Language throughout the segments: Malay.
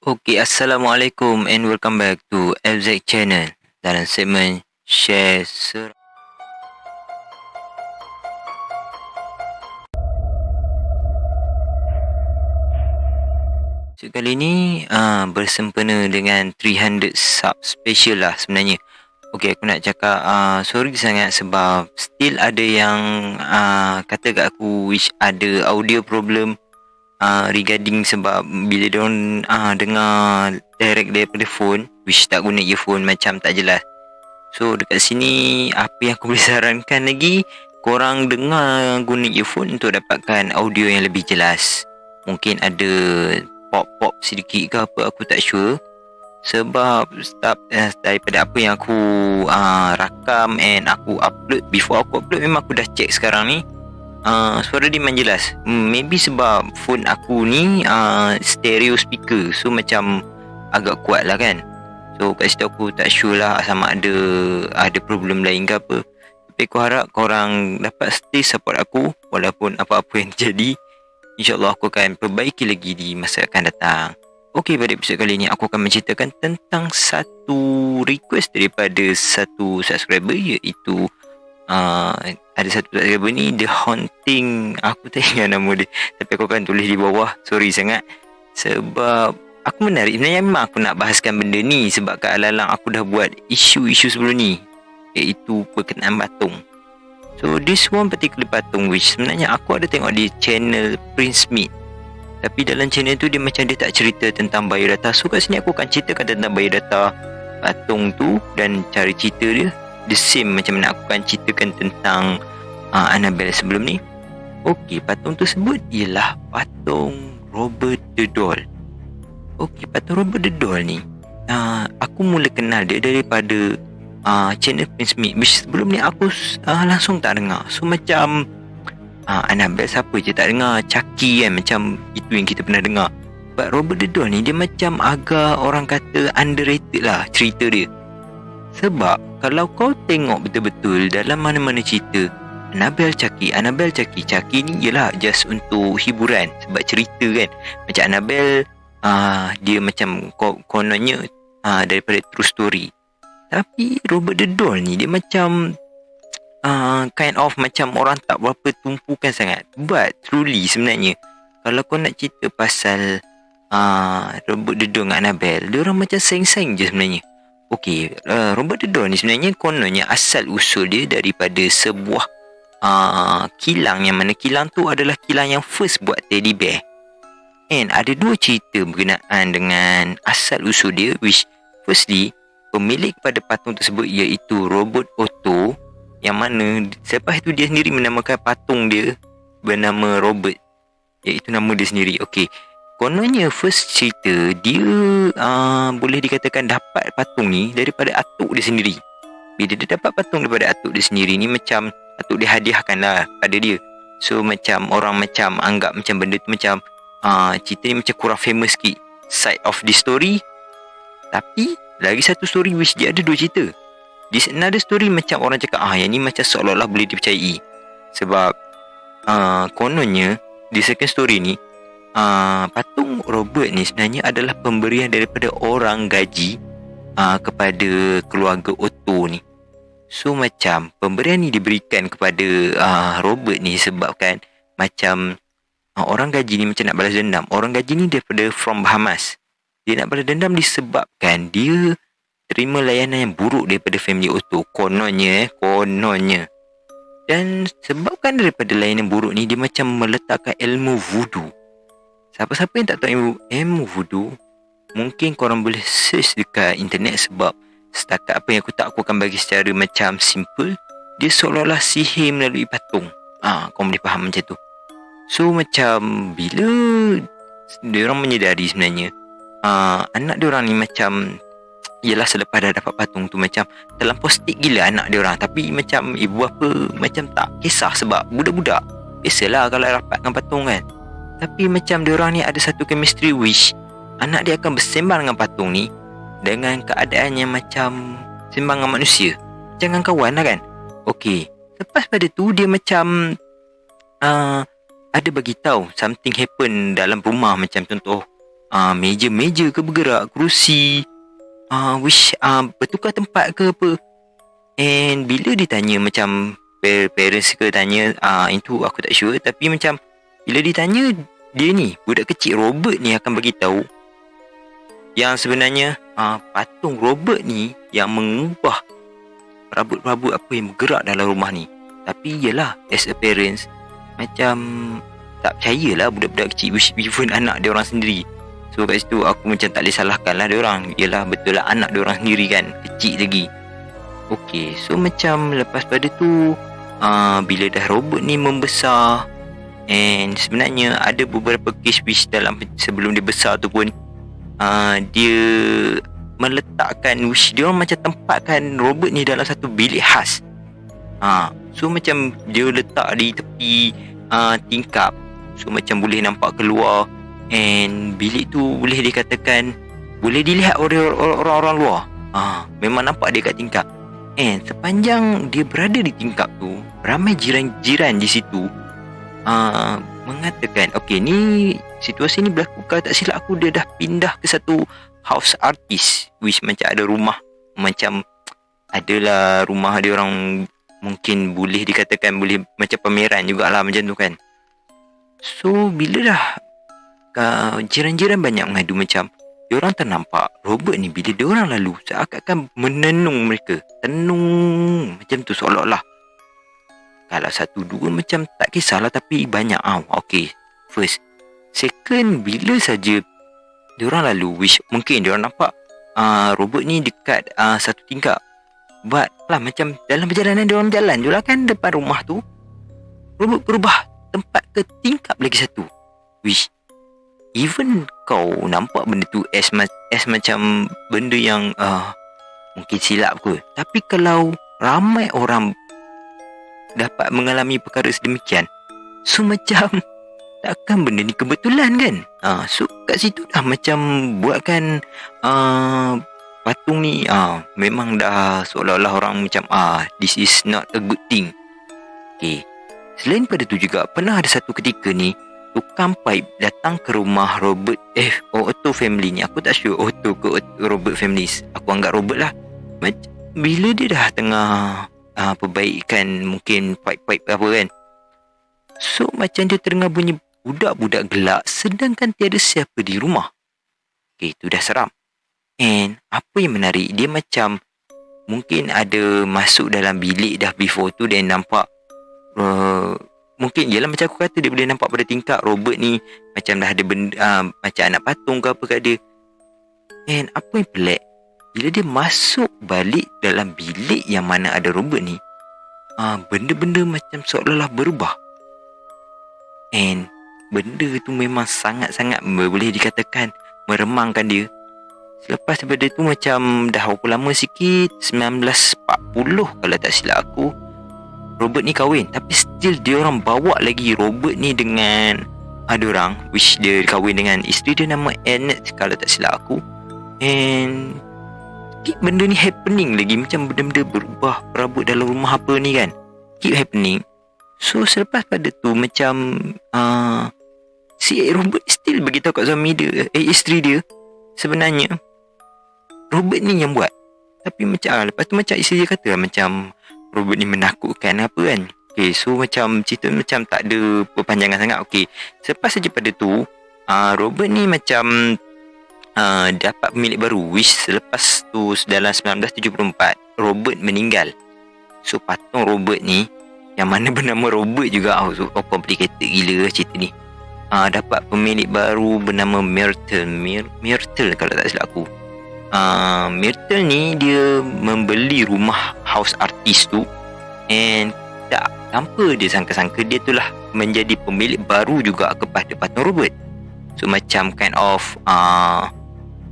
Okay, Assalamualaikum and welcome back to FZ Channel dalam segmen Share Ser. So, kali ni bersempena dengan 300 sub special lah sebenarnya. Okay, aku nak cakap sorry sangat sebab still ada yang kata kat aku which ada audio problem regarding sebab bila diorang dengar direct daripada phone which tak guna earphone macam tak jelas. So dekat sini apa yang aku boleh sarankan lagi, korang dengar guna earphone untuk dapatkan audio yang lebih jelas. Mungkin ada pop-pop sedikit ke apa, aku tak sure. Sebab daripada apa yang aku rakam and aku upload, before aku upload memang aku dah check sekarang ni, suara dia memang jelas. Maybe sebab phone aku ni stereo speaker, so macam agak kuat lah kan. So kat situ aku tak sure lah sama ada problem lain ke apa. Tapi aku harap korang dapat stay support aku walaupun apa-apa yang terjadi. InsyaAllah aku akan perbaiki lagi di masa akan datang. Okey, pada episod kali ini aku akan menceritakan tentang satu request daripada satu subscriber, iaitu ada satu subscriber ni, The Haunting. Aku tak ingat nama dia, tapi aku akan tulis di bawah. Sorry sangat sebab aku menarik. Sebenarnya memang aku nak bahaskan benda ni sebab kat Alalang aku dah buat isu-isu sebelum ni, iaitu berkenaan patung. So this one particular patung which sebenarnya aku ada tengok di channel Prince Smith, tapi dalam channel tu dia macam dia tak cerita tentang biodata. So kat sini aku akan ceritakan tentang biodata patung tu dan cara cerita dia the same macam mana aku akan ceritakan tentang Annabelle sebelum ni. Okey, patung tersebut ialah patung Robert the Doll. Okey, patung Robert the Doll ni aku mula kenal dia daripada channel Prince Smith, which sebelum ni aku langsung tak dengar. So macam Annabelle siapa je tak dengar, Chucky kan, macam itu yang kita pernah dengar. But Robert the Doll ni dia macam agak orang kata underrated lah cerita dia. Sebab kalau kau tengok betul-betul dalam mana-mana cerita Annabelle Chucky ni ialah just untuk hiburan. Sebab cerita kan, macam Annabelle dia macam kononnya daripada true story. Tapi Robert the Doll ni dia macam kind of macam orang tak berapa tumpukan sangat. But truly sebenarnya kalau kau nak cerita pasal Robert the Doll dengan Annabelle, dia orang macam saing-saing je sebenarnya. Okey, Robert the Doll ni sebenarnya kononnya asal usul dia daripada sebuah kilang, yang mana kilang tu adalah kilang yang first buat teddy bear. And ada dua cerita berkenaan dengan asal usul dia, which firstly pemilik pada patung tersebut iaitu Robert Otto, yang mana selepas itu dia sendiri menamakan patung dia bernama Robert, iaitu nama dia sendiri. Okey, kononnya first cerita dia boleh dikatakan dapat patung ni daripada atuk dia sendiri. Bila dia dapat patung daripada atuk dia sendiri ni, macam atuk dia hadiahkan lah pada dia. So macam orang macam anggap macam benda tu macam cerita ni macam kurang famous sikit side of the story. Tapi lagi satu story which dia ada dua cerita. This another story macam orang cakap yang ni macam seolah-olah boleh dipercayai. Sebab kononnya di second story ni patung Robert ni sebenarnya adalah pemberian daripada orang gaji kepada keluarga Otto ni. So macam pemberian ni diberikan kepada Robert ni sebabkan macam orang gaji ni macam nak balas dendam. Orang gaji ni daripada from Bahamas. Dia nak balas dendam disebabkan dia terima layanan yang buruk daripada family Otto. Kononnya. Dan sebabkan daripada layanan buruk ni, dia macam meletakkan ilmu voodoo. Siapa-siapa yang tak tahu ilmu voodoo, mungkin korang boleh search dekat internet. Sebab setakat apa yang aku tak, aku akan bagi secara macam simple. Dia seolah-olah sihir melalui patung. Korang boleh faham macam tu. So macam bila diorang menyedari sebenarnya anak diorang ni macam, yelah selepas dah dapat patung tu macam terlampau stick gila anak diorang. Tapi macam ibu bapa macam tak kisah sebab budak-budak biasalah kalau rapat dengan patung kan. Tapi macam diorang ni ada satu chemistry which anak dia akan bersembang dengan patung ni dengan keadaan yang macam sembang dengan manusia, jangan kawan lah kan. Okey, lepas pada tu dia macam ada bagi tahu something happen dalam rumah. Macam contoh Meja-meja ke bergerak, kerusi, bertukar tempat ke apa. And bila ditanya macam parents ke tanya, itu aku tak sure. Tapi macam bila ditanya, dia ni budak kecil Robert ni akan bagi tahu yang sebenarnya patung Robert ni yang mengubah perabot-perabot apa yang bergerak dalam rumah ni. Tapi yelah, as a parents, macam tak percayalah budak-budak kecil, even anak dia orang sendiri. So kat situ aku macam tak boleh salahkan lah dia orang. Yelah, betul lah anak dia orang sendiri kan, kecil lagi. Okay, so macam lepas pada tu, bila dah Robert ni membesar, and sebenarnya ada beberapa case which dalam sebelum dia besar tu pun, dia meletakkan, which dia orang macam tempatkan Robert ni dalam satu bilik khas. So macam dia letak di tepi tingkap, so macam boleh nampak keluar. And bilik tu boleh dikatakan boleh dilihat oleh orang-orang luar. Memang nampak dia kat tingkap. And sepanjang dia berada di tingkap tu, ramai jiran-jiran di situ mengatakan, okay, ni situasi ni berlaku, kalau tak silap aku dia dah pindah ke satu house artist, which macam ada rumah, macam adalah rumah dia orang, mungkin boleh dikatakan boleh macam pameran jugalah macam tu kan. So bila dah jiran-jiran banyak mengadu macam diorang ternampak Robert ni bila diorang lalu seakan-akan menenung mereka, tenung macam tu, seolah-olah kalau satu dua macam tak kisahlah, tapi banyak. Okay, first. Second, bila saja diorang lalu, which mungkin diorang nampak Robert ni dekat satu tingkap, but lah macam dalam perjalanan diorang jalan je lah kan, depan rumah tu Robert berubah tempat ke tingkap lagi satu, which even kau nampak benda tu as macam benda yang mungkin silap ke, tapi kalau ramai orang dapat mengalami perkara sedemikian, so macam takkan benda ni kebetulan kan. So kat situ dah macam buatkan patung ni memang dah seolah-olah orang macam this is not a good thing. Okay, selain pada tu juga pernah ada satu ketika ni tukang paip datang ke rumah Robert Otto family ni. Aku tak sure Otto ke Robert family, aku anggap Robert lah. Bila dia dah tengah perbaikan mungkin paip-paip apa kan, so macam dia terdengar bunyi budak-budak gelak sedangkan tiada siapa di rumah. Okay, tu dah seram. And apa yang menarik, dia macam mungkin ada masuk dalam bilik dah before tu, dan nampak mungkin yelah macam aku kata, dia boleh nampak pada tingkap Robert ni macam dah ada benda, macam anak patung ke apa kat dia. And apa yang pelik, bila dia masuk balik dalam bilik yang mana ada Robert ni, benda-benda macam seolah-olah berubah. And benda tu memang sangat-sangat boleh dikatakan meremangkan dia. Selepas daripada tu macam dah berapa lama sikit, 1940 kalau tak silap aku, Robert ni kahwin. Tapi still dia orang bawa lagi Robert ni dengan ada orang, which dia kahwin dengan isteri dia nama Annette kalau tak silap aku. And keep benda ni happening lagi, macam benda-benda berubah perabot dalam rumah apa ni kan, keep happening. So selepas pada tu macam si Robert still beritahu kat suami dia, isteri dia, sebenarnya Robert ni yang buat. Tapi macam lepas tu macam isteri dia kata macam Robert ni menakutkan apa kan. Okay, so macam cerita macam tak ada perpanjangan sangat. Okay, selepas saja pada tu Robert ni macam dapat pemilik baru, which selepas tu dalam 1974 Robert meninggal. So patung Robert ni yang mana bernama Robert juga, so complicated gila cerita ni. Dapat pemilik baru bernama Myrtle kalau tak silap aku. Myrtle ni dia membeli rumah house artist tu, and tak tanpa dia sangka-sangka dia tu lah menjadi pemilik baru juga kepada patung Robert. So macam kind of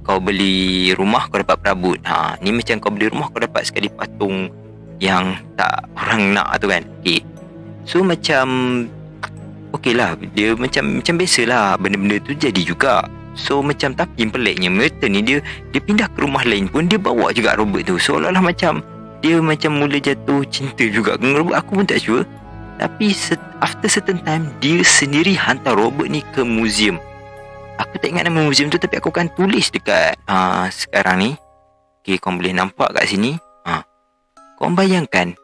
kau beli rumah kau dapat perabot. Ni macam kau beli rumah kau dapat sekali patung yang tak orang nak tu kan. Okay, so macam okey lah, dia macam biasalah benda-benda tu jadi juga. So macam tapi yang peliknya Myrtle ni dia pindah ke rumah lain pun dia bawa juga Robert tu. Seolah-olah macam dia macam mula jatuh cinta juga dengan Robert. Aku pun tak sure. Tapi after certain time dia sendiri hantar Robert ni ke museum. Aku tak ingat nama museum tu, tapi aku akan tulis dekat sekarang ni. Okay, korang boleh nampak kat sini. Korang bayangkan,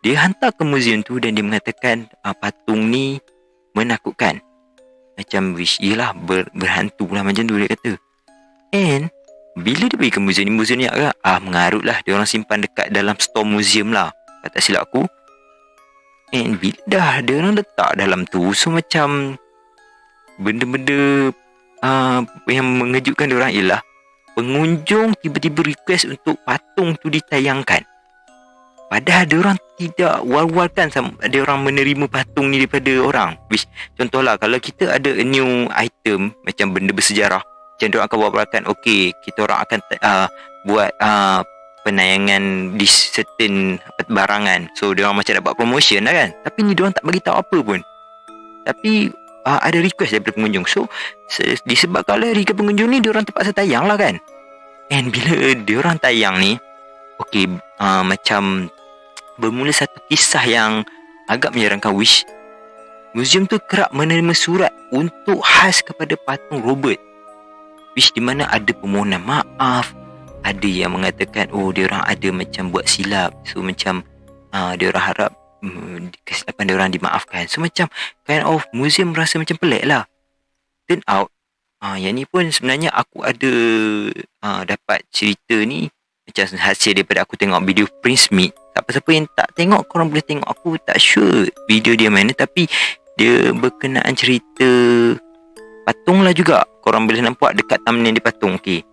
dia hantar ke museum tu dan dia mengatakan patung ni menakutkan. Macam yelah berhantu lah macam tu dia kata. And bila dia pergi ke museum ni agak mengarut lah. Dia orang simpan dekat dalam store museum lah, kalau tak silap aku. And bila dah dia orang letak dalam tu, so macam benda-benda yang mengejutkan dia orang ialah pengunjung tiba-tiba request untuk patung tu ditayangkan. Padahal dia orang tidak war-warkan dia orang menerima patung ni daripada orang. Which, contohlah kalau kita ada a new item macam benda bersejarah, macam dia orang akan war-warkan, okay, kita orang akan buat penayangan di certain barangan. So dia orang macam nak buat promotion lah kan. Tapi ni dia orang tak bagi tahu apa pun. Tapi ada request daripada pengunjung. So disebabkan oleh request pengunjung ni, dia orang terpaksa tayang lah kan. And bila dia orang tayang ni, okay, macam bermula satu kisah yang agak menyeramkan. Wish museum tu kerap menerima surat untuk khas kepada patung Robert, which di mana ada permohonan maaf, ada yang mengatakan dia orang ada macam buat silap. So macam dia orang harap kesilapan dia orang dimaafkan. So macam kind of museum rasa macam pelik lah. Turn out yang ni pun sebenarnya aku ada dapat cerita ni macam hasil daripada aku tengok video Prince Smith. Siapa-siapa yang tak tengok, korang boleh tengok. Aku tak sure video dia mana, tapi dia berkenaan cerita patung lah juga. Korang boleh nampak dekat thumbnail dia patung. Okay,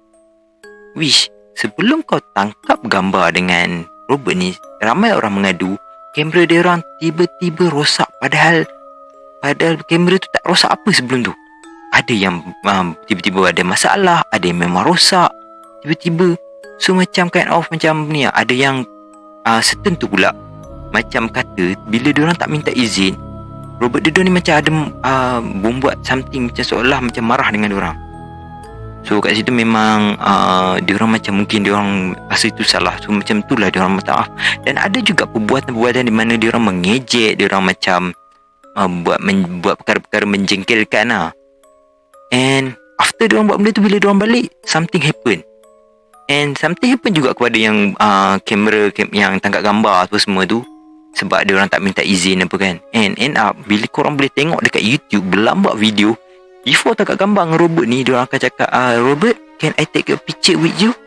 Wish, sebelum kau tangkap gambar dengan Robert ni, ramai orang mengadu kamera dia orang tiba-tiba rosak. Padahal kamera tu tak rosak apa sebelum tu. Ada yang tiba-tiba ada masalah, ada yang memang rosak tiba-tiba. So macam kind of macam ni, ada yang certain tu pula macam kata bila dia orang tak minta izin, Robert Dodo ni macam ada membuat something macam seolah macam marah dengan dia orang. So kat situ memang dia orang macam mungkin dia orang rasa itu salah. So macam itulah dia orang minta maaf. Dan ada juga perbuatan-perbuatan di mana dia orang mengejek, dia orang macam buat perkara-perkara menjengkelkan lah. And after dia orang buat benda tu, bila dia orang balik, something happen. And something happen juga kepada yang kamera yang tangkap gambar tu semua tu, sebab dia orang tak minta izin apa kan. And end up bila korang boleh tengok dekat YouTube berlambak video, before tangkap gambar dengan Robert ni, dia orang akan cakap, Robert, can I take a picture with you?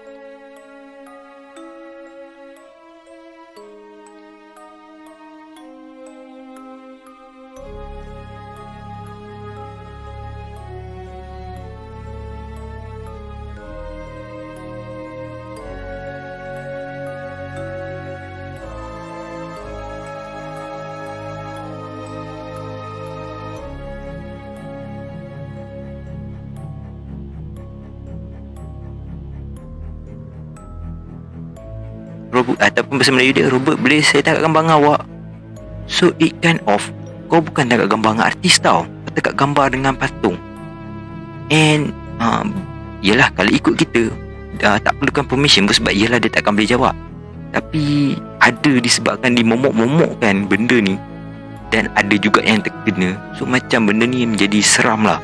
Robert, ataupun bahasa Melayu dia, Robert, boleh saya tangkap gambar dengan awak? So it kind of, kau bukan tangkap gambar dengan artis tau, kau tangkap gambar dengan patung. And yelah, kalau ikut kita tak perlukan permission pun, sebab yelah dia takkan boleh jawab. Tapi ada disebabkan dimomok-momokkan benda ni, dan ada juga yang terkena. So macam benda ni menjadi seram lah.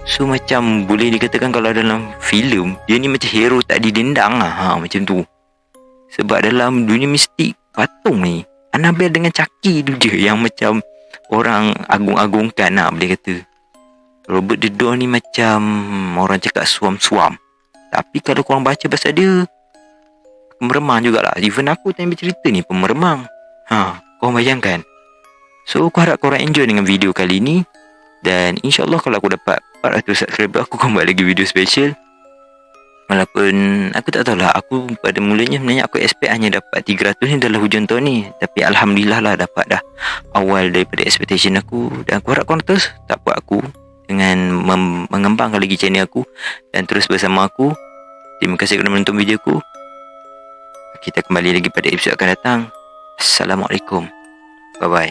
So macam boleh dikatakan kalau dalam filem, dia ni macam hero tak didendang lah, macam tu. Sebab dalam dunia mistik, patung ni, Annabelle dengan Chucky tu je yang macam orang agung-agungkan lah, boleh kata. Robert the Doll ni macam orang cakap suam-suam. Tapi kalau korang baca pasal dia, pemeremang jugalah. Even aku yang bercerita ni pemeremang. Korang bayangkan. So aku harap korang enjoy dengan video kali ni. Dan insyaAllah kalau aku dapat 400 subscriber, aku akan buat lagi video special. Walaupun aku tak tahulah, aku pada mulanya sebenarnya aku expect hanya dapat 300 ni dalam hujung tahun ni. Tapi Alhamdulillah lah dapat dah awal daripada expectation aku. Dan aku harap korang terus support aku dengan mengembangkan lagi channel aku, dan terus bersama aku. Terima kasih kerana menonton video aku. Kita kembali lagi pada episod akan datang. Assalamualaikum. Bye bye.